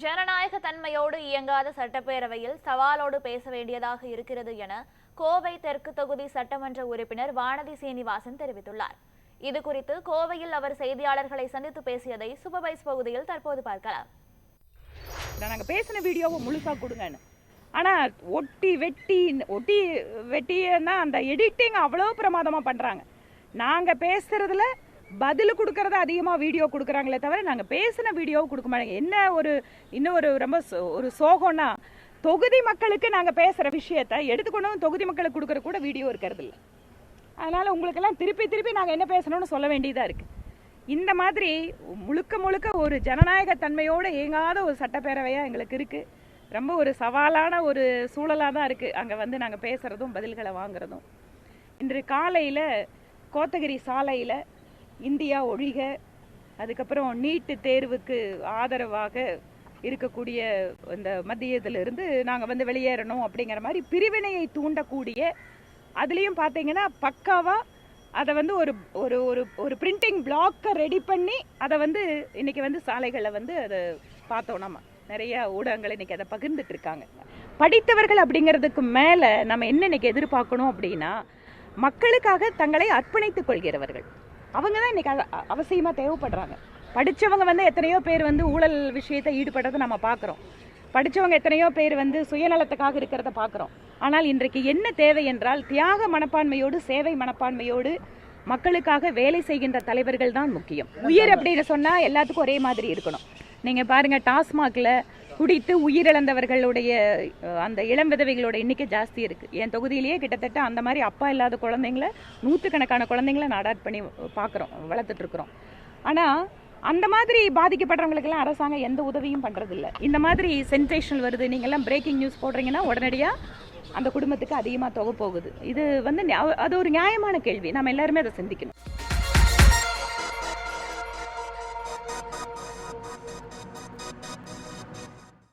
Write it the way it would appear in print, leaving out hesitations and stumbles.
ஜனநாயக தன்மையோடு இயங்காத சட்டப்பேரவையில் சவாலோடு பேச வேண்டியதாக இருக்கிறது என கோவை தெற்கு தொகுதி சட்டமன்ற உறுப்பினர் வானதி சீனிவாசன் தெரிவித்துள்ளார். இதுகுறித்து கோவையில் அவர் செய்தியாளர்களை சந்தித்து பேசியதை சூப்பர்வைஸ் பகுதியில் தற்போது பார்க்கலாம். நாங்க பேசின வீடியோவை முழுசா கொடுங்கன்னு, ஆனா ஒட்டி வெட்டினா அந்த எடிட்டிங் அவ்வளோ பிரமாதமா பண்றாங்க. நாங்க பேசுறதுல பதில் கொடுக்கறத அதிகமாக வீடியோ கொடுக்குறாங்களே தவிர நாங்கள் பேசின வீடியோவை கொடுக்க மாட்டாங்க. என்ன இன்னும் ரொம்ப ஒரு சோகம்னா, தொகுதி மக்களுக்கு நாங்கள் பேசுகிற விஷயத்த எடுத்துக்கொண்டு தொகுதி மக்களுக்கு கொடுக்குற கூட வீடியோ இருக்கிறது இல்லை. அதனால் உங்களுக்கெல்லாம் திருப்பி நாங்கள் என்ன பேசணும்னு சொல்ல வேண்டியதாக இருக்குது. இந்த மாதிரி முழுக்க ஒரு ஜனநாயக தன்மையோடு இயங்காத ஒரு சட்டப்பேரவையாக எங்களுக்கு இருக்குது. ரொம்ப ஒரு சவாலான ஒரு சூழலாக தான் இருக்குது. அங்கே நாங்கள் பேசுகிறதும் பதில்களை வாங்குறதும். இன்று காலையில் கோத்தகிரி சாலையில் இந்தியா ஒழிக, அதுக்கப்புறம் நீட்டு தேர்வுக்கு ஆதரவாக இருக்கக்கூடிய இந்த மத்தியத்திலிருந்து நாங்கள் வெளியேறணும் அப்படிங்கிற மாதிரி பிரிவினையை தூண்டக்கூடிய, அதுலேயும் பார்த்தீங்கன்னா பக்காவாக அதை ஒரு ஒரு ஒரு ஒரு பிரிண்டிங் பிளாக்கை ரெடி பண்ணி அதை இன்னைக்கு சாலைகளில் அதை பார்த்தோம். நம்ம நிறைய ஊடகங்கள் இன்னைக்கு அதை பகிர்ந்துட்டு இருக்காங்க. படித்தவர்கள் அப்படிங்கிறதுக்கு மேலே நம்ம என்ன இன்னைக்கு எதிர்பார்க்கணும் அப்படின்னா, மக்களுக்காக தங்களை அர்ப்பணித்துக் கொள்கிறவர்கள் அவங்க தான் இன்னைக்கு அவசியமாக தேவைப்படுறாங்க. படித்தவங்க எத்தனையோ பேர் ஊழல் விஷயத்தை ஈடுபடுறதை நம்ம பார்க்குறோம். படித்தவங்க எத்தனையோ பேர் சுயநலத்துக்காக இருக்கிறத பார்க்குறோம். ஆனால் இன்றைக்கு என்ன தேவை என்றால், தியாக மனப்பான்மையோடு சேவை மனப்பான்மையோடு மக்களுக்காக வேலை செய்கின்ற தலைவர்கள் தான் முக்கியம். உயிர் அப்படின்னு சொன்னால் எல்லாத்துக்கும் ஒரே மாதிரி இருக்கணும். நீங்கள் பாருங்கள், டாஸ்மாகில் குடித்து உயிரிழந்தவர்களுடைய அந்த இளம் விதவைகளோட எண்ணிக்கை ஜாஸ்தி இருக்குது. என் தொகுதியிலேயே கிட்டத்தட்ட அந்த மாதிரி அப்பா இல்லாத குழந்தைங்கள, நூற்றுக்கணக்கான குழந்தைங்கள நான் அடாப்ட் பண்ணி பார்க்குறோம், வளர்த்துட்ருக்குறோம். ஆனால் அந்த மாதிரி பாதிக்கப்படுறவங்களுக்கெல்லாம் அரசாங்கம் எந்த உதவியும் பண்ணுறதில்ல. இந்த மாதிரி சென்சேஷனல் வருது, நீங்கள்லாம் பிரேக்கிங் நியூஸ் போடுறீங்கன்னா உடனடியாக அந்த குடும்பத்துக்கு அதிகமாக தொகை போகுது. இது அது ஒரு நியாயமான கேள்வி. நம்ம எல்லாருமே அதை சிந்திக்கணும்.